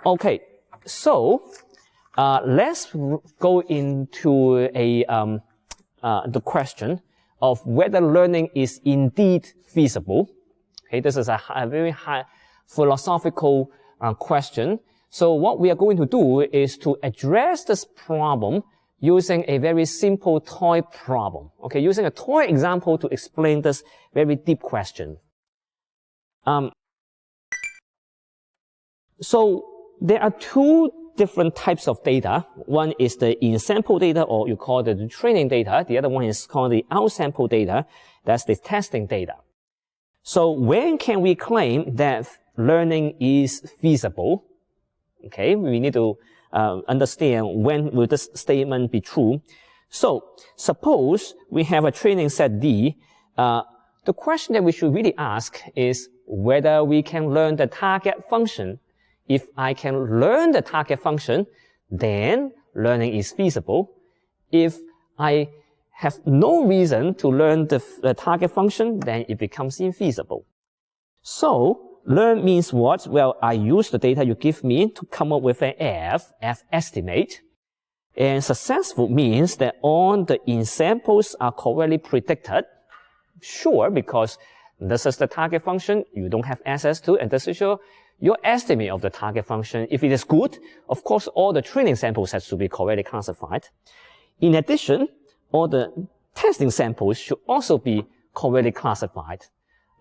Okay, so let's go into the question of whether learning is indeed feasible. Okay, this is a very high philosophical question. So what we are going to do is to address this problem using a very simple toy problem. Okay, using a toy example to explain this very deep question. So there are two different types of data. One is the in-sample data, or you call it the training data. The other one is called the out-sample data. That's the testing data. So when can we claim that learning is feasible? Okay, we need to understand when will this statement be true. So suppose we have a training set D. The question that we should really ask is whether we can learn the target function. If I can learn the target function, then learning is feasible. If I have no reason to learn the target function, then it becomes infeasible. So, learn means what? Well, I use the data you give me to come up with an F estimate. And successful means that all the in-samples are correctly predicted. Sure, because this is the target function you don't have access to, and this is your estimate of the target function. If it is good, of course, all the training samples has to be correctly classified. In addition, all the testing samples should also be correctly classified.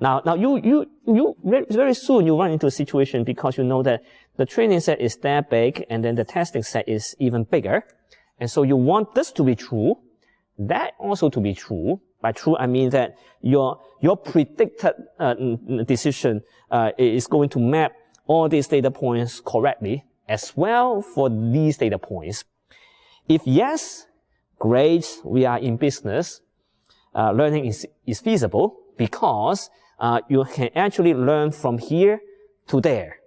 Now you very soon you run into a situation because you know that the training set is that big and then the testing set is even bigger. And so you want this to be true, that also to be true. By true, I mean that your predicted decision is going to map all these data points correctly as well for these data points. If yes, great, we are in business. Learning is feasible because you can actually learn from here to there.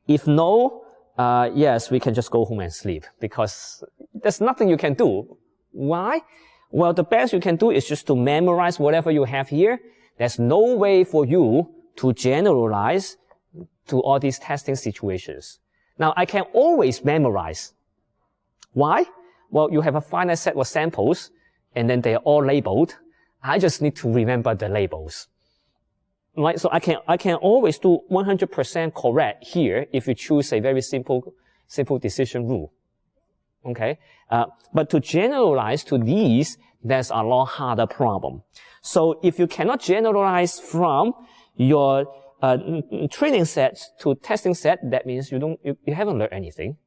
If no, yes, we can just go home and sleep because there's nothing you can do. Why? Well, the best you can do is just to memorize whatever you have here. There's no way for you to generalize to all these testing situations. Now, I can always memorize. Why? Well, you have a finite set of samples, and then they're all labeled. I just need to remember the labels. Right? So I can always do 100% correct here if you choose a very simple decision rule. Okay? But to generalize to these, there's a lot harder problem. So if you cannot generalize from your training set to testing set, that means you haven't learned anything.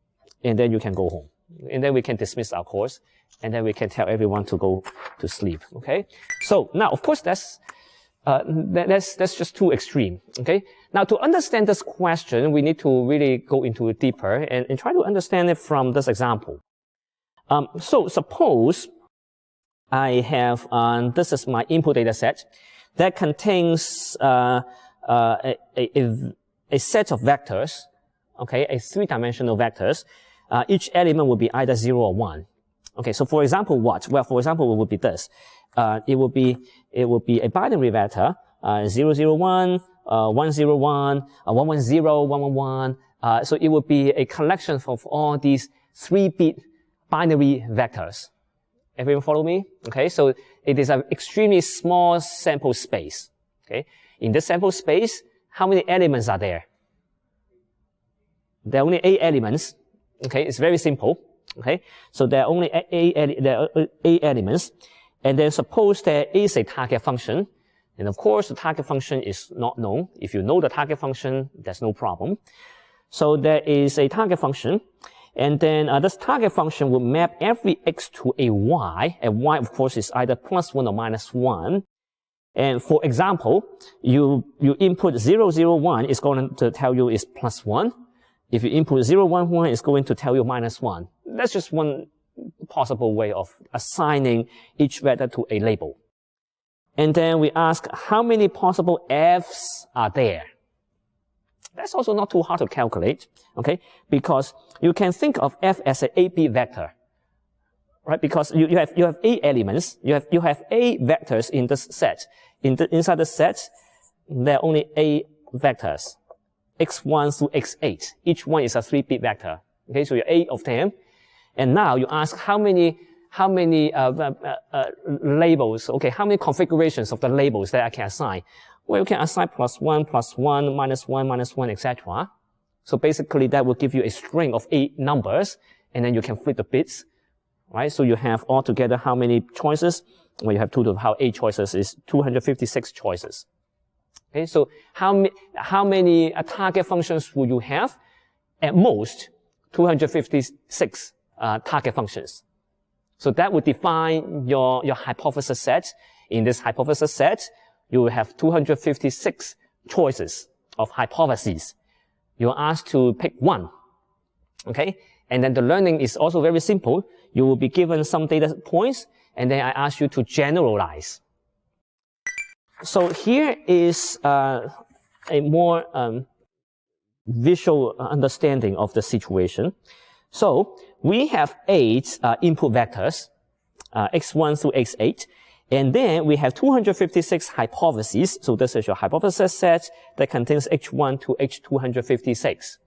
And then you can go home. And then we can dismiss our course. And then we can tell everyone to go to sleep. Okay? So now, of course, that's just too extreme. Okay? Now, to understand this question, we need to really go into it deeper and try to understand it from this example. So suppose I have, this is my input data set that contains a set of vectors, okay, a three-dimensional vectors. Each element will be either 0 or 1. Okay, so for example, what? Well, for example, it would be this. It will be a binary vector, 0, 0, 1, 1, 0, 1, 1, 1, 0, 1, 1, 1. So it would be a collection of all these 3-bit binary vectors. Everyone follow me? Okay, so it is an extremely small sample space. Okay, in this sample space, how many elements are there? There are only 8 elements. Okay, it's very simple. Okay, so there are only 8 elements. And then suppose there is a target function. And of course, the target function is not known. If you know the target function, there's no problem. So there is a target function. And then this target function will map every x to a y. And y, of course, is either +1 or -1. And for example, you input 0, 0, 1, it's going to tell you it's +1. If you input 0, 1, 1, it's going to tell you -1. That's just one possible way of assigning each vector to a label. And then we ask how many possible f's are there. That's also not too hard to calculate, okay? Because you can think of f as an 8-bit vector, right? Because you have 8 elements, you have 8 vectors in this set. Inside the set, there are only 8 vectors. x1 through x8. Each one is a 3-bit vector. Okay, so you have 8 of them. And now you ask how many labels, okay, how many configurations of the labels that I can assign? Well, you can assign +1, +1, -1, -1, etc. So basically that will give you a string of 8 numbers, and then you can flip the bits, right? So you have altogether how many choices? Well, you have total of how 8 choices is 256 choices. Okay, so how many target functions will you have? At most, 256 target functions. So that would define your hypothesis set. In this hypothesis set, you will have 256 choices of hypotheses. You're asked to pick one. Okay? And then the learning is also very simple. You will be given some data points, and then I ask you to generalize. So here is a more visual understanding of the situation. So we have 8 input vectors, x1 through x8, and then we have 256 hypotheses. So this is your hypothesis set that contains h1 to h256.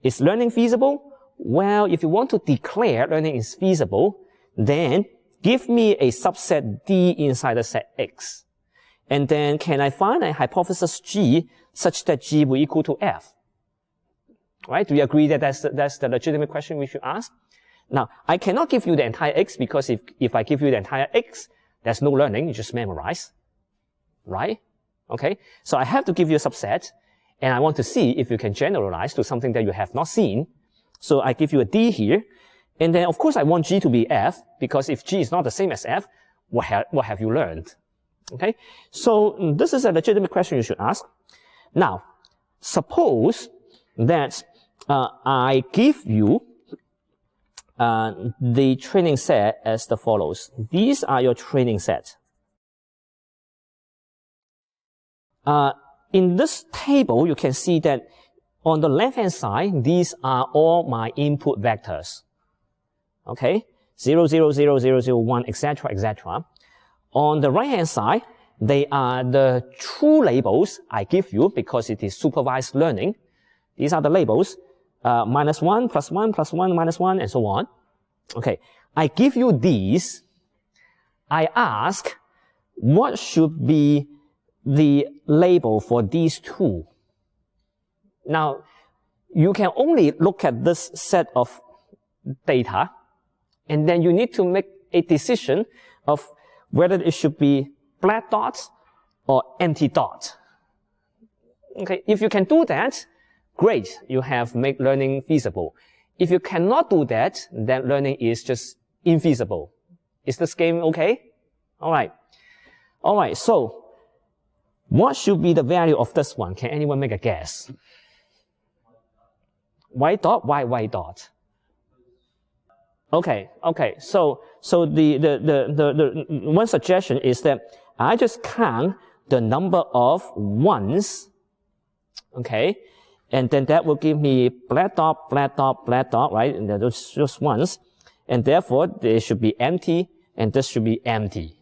Is learning feasible? Well, if you want to declare learning is feasible, then give me a subset D inside the set X. And then can I find a hypothesis G such that G will equal to F? Right? Do you agree that that's the legitimate question we should ask? Now, I cannot give you the entire X because if I give you the entire X, there's no learning, you just memorize. Right? Okay? So I have to give you a subset, and I want to see if you can generalize to something that you have not seen. So I give you a D here, and then of course I want G to be F, because if G is not the same as F, what have you learned? Okay? So this is a legitimate question you should ask. Now, suppose that I give you the training set as the follows. These are your training set. In this table, you can see that on the left-hand side, these are all my input vectors. Okay? 0, 0, 0, 0, 0, 1, etc., etc. On the right-hand side, they are the true labels I give you because it is supervised learning. These are the labels, -1, +1, +1, -1, and so on. Okay, I give you these. I ask, what should be the label for these two? Now, you can only look at this set of data, and then you need to make a decision of whether it should be black dots or empty dots. Okay, if you can do that, great, you have made learning feasible. If you cannot do that, then learning is just infeasible. Is this game okay? Alright. Alright, so what should be the value of this one? Can anyone make a guess? White dot? Why white dot? Okay, so the one suggestion is that I just count the number of ones, okay, and then that will give me black dot, black dot, black dot, right? And those just ones, and therefore they should be empty, and this should be empty.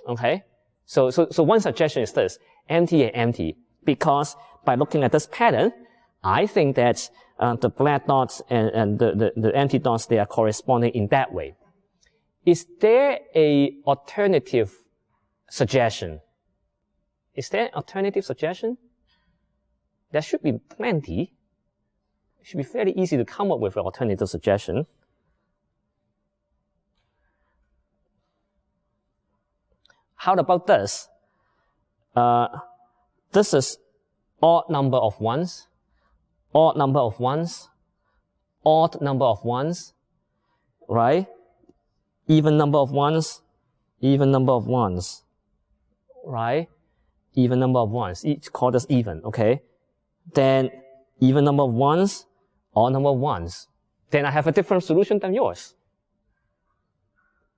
Okay, so one suggestion is this: empty and empty, because by looking at this pattern, I think that the black dots and the empty dots, they are corresponding in that way. Is there a alternative suggestion? Is there an alternative suggestion? There should be plenty. It should be fairly easy to come up with an alternative suggestion. How about this? This is odd number of ones, odd number of ones, odd number of ones, right? Even number of ones, even number of ones, right? Even number of ones. Each call this even, okay? Then even number of ones, odd number of ones. Then I have a different solution than yours.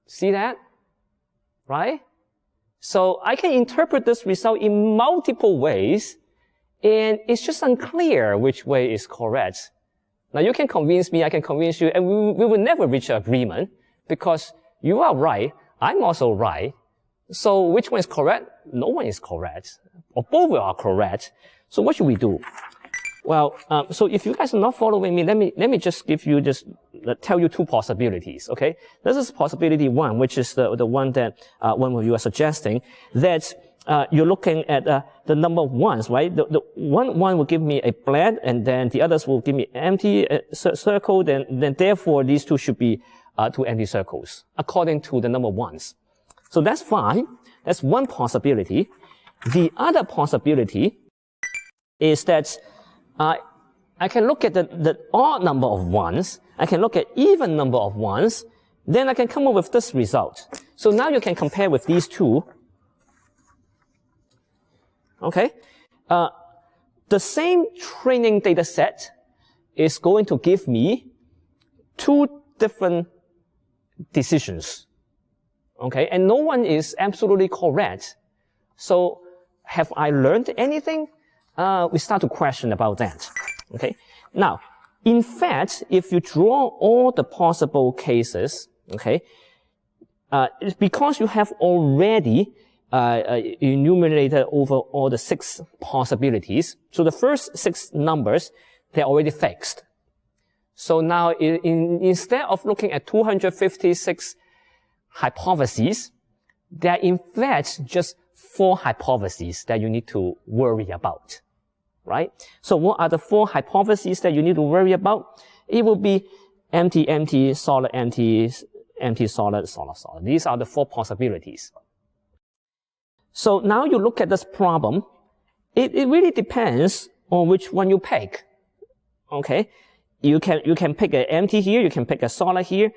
See that? Right? So I can interpret this result in multiple ways, and it's just unclear which way is correct. Now you can convince me, I can convince you, and we will never reach an agreement because you are right, I'm also right, So which one is correct? No one is correct. Or both are correct. So what should we do? Well, so if you guys are not following me, let me just tell you two possibilities, okay? This is possibility one, which is the one that, one of you are suggesting, that, you're looking at, the number of ones, right? The one will give me a blank, and then the others will give me empty circle, then therefore these two should be, two empty circles, according to the number of ones. So that's fine. That's one possibility. The other possibility is that, I can look at the odd number of ones, I can look at even number of ones, then I can come up with this result. So now you can compare with these two. Okay? The same training data set is going to give me two different decisions. Okay? And no one is absolutely correct. So have I learned anything? We start to question about that. Okay. Now, in fact, if you draw all the possible cases, okay, it's because you have already enumerated over all the 6 possibilities. So the first 6 numbers, they're already fixed. So now, instead of looking at 256 hypotheses, there are in fact just 4 hypotheses that you need to worry about. Right? So what are the 4 hypotheses that you need to worry about? It will be empty, empty, solid, empty, empty, solid, solid, solid. These are the 4 possibilities. So now you look at this problem. It really depends on which one you pick. Okay? You can pick an empty here, you can pick a solid here.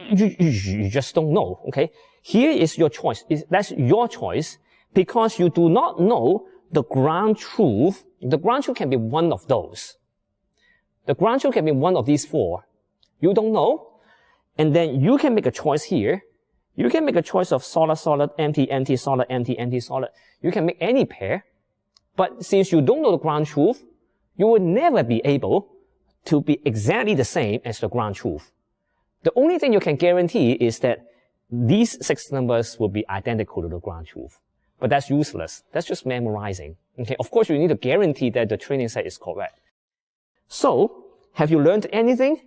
You just don't know. Okay? Here is your choice. That's your choice because you do not know the ground truth. The ground truth can be one of those. The ground truth can be one of these 4. You don't know. And then you can make a choice here. You can make a choice of solid, solid, empty, empty, solid, empty, empty, solid. You can make any pair. But since you don't know the ground truth, you will never be able to be exactly the same as the ground truth. The only thing you can guarantee is that these 6 numbers will be identical to the ground truth. But that's useless. That's just memorizing. Okay. Of course, you need to guarantee that the training set is correct. So, have you learned anything?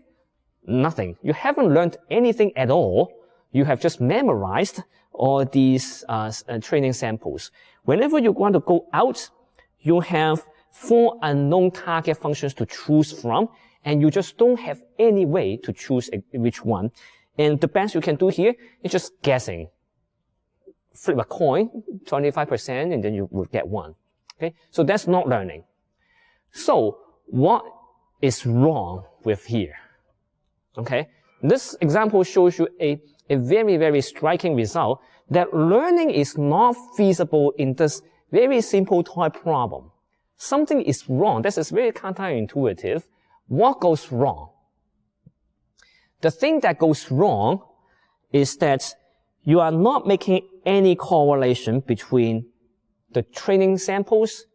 Nothing. You haven't learned anything at all. You have just memorized all these training samples. Whenever you want to go out, you have 4 unknown target functions to choose from, and you just don't have any way to choose which one. And the best you can do here is just guessing. Flip a coin, 25%, and then you will get 1. Okay? So that's not learning. So what is wrong with here? Okay? This example shows you a very, very striking result that learning is not feasible in this very simple toy problem. Something is wrong. This is very counterintuitive. What goes wrong? The thing that goes wrong is that you are not making any correlation between the training samples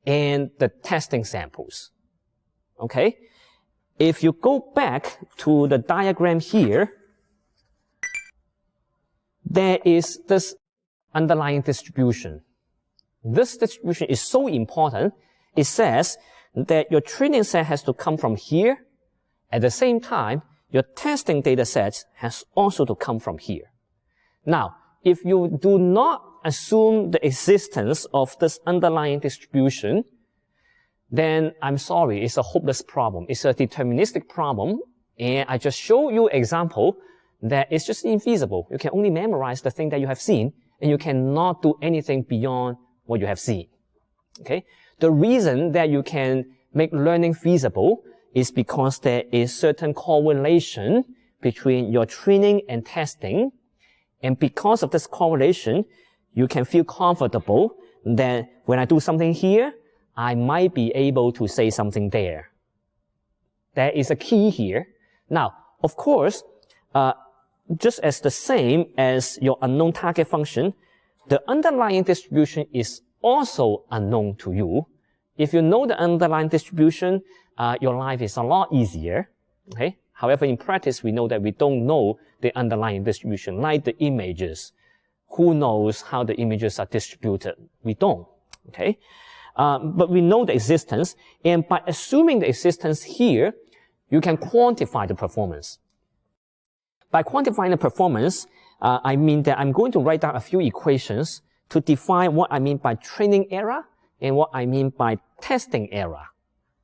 and the testing samples. Okay? If you go back to the diagram here, there is this underlying distribution. This distribution is so important. It says that your training set has to come from here. At the same time, your testing data set has also to come from here. Now, if you do not assume the existence of this underlying distribution, then I'm sorry, it's a hopeless problem. It's a deterministic problem, and I just show you an example that it's just infeasible. You can only memorize the thing that you have seen, and you cannot do anything beyond what you have seen. Okay? The reason that you can make learning feasible is because there is certain correlation between your training and testing. And because of this correlation, you can feel comfortable that when I do something here, I might be able to say something there. There is a key here. Now, of course, just as the same as your unknown target function, the underlying distribution is also unknown to you. If you know the underlying distribution, your life is a lot easier. Okay? However, in practice, we know that we don't know the underlying distribution, like the images. who knows how the images are distributed? We don't, okay? But we know the existence, and by assuming the existence here, you can quantify the performance. By quantifying the performance, I mean that I'm going to write down a few equations to define what I mean by training error and what I mean by testing error.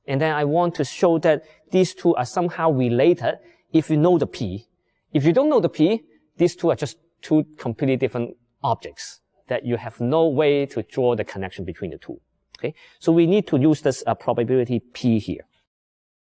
And then I want to show that these two are somehow related if you know the P. If you don't know the P, these two are just two completely different objects that you have no way to draw the connection between the two. Okay? So we need to use this probability P here.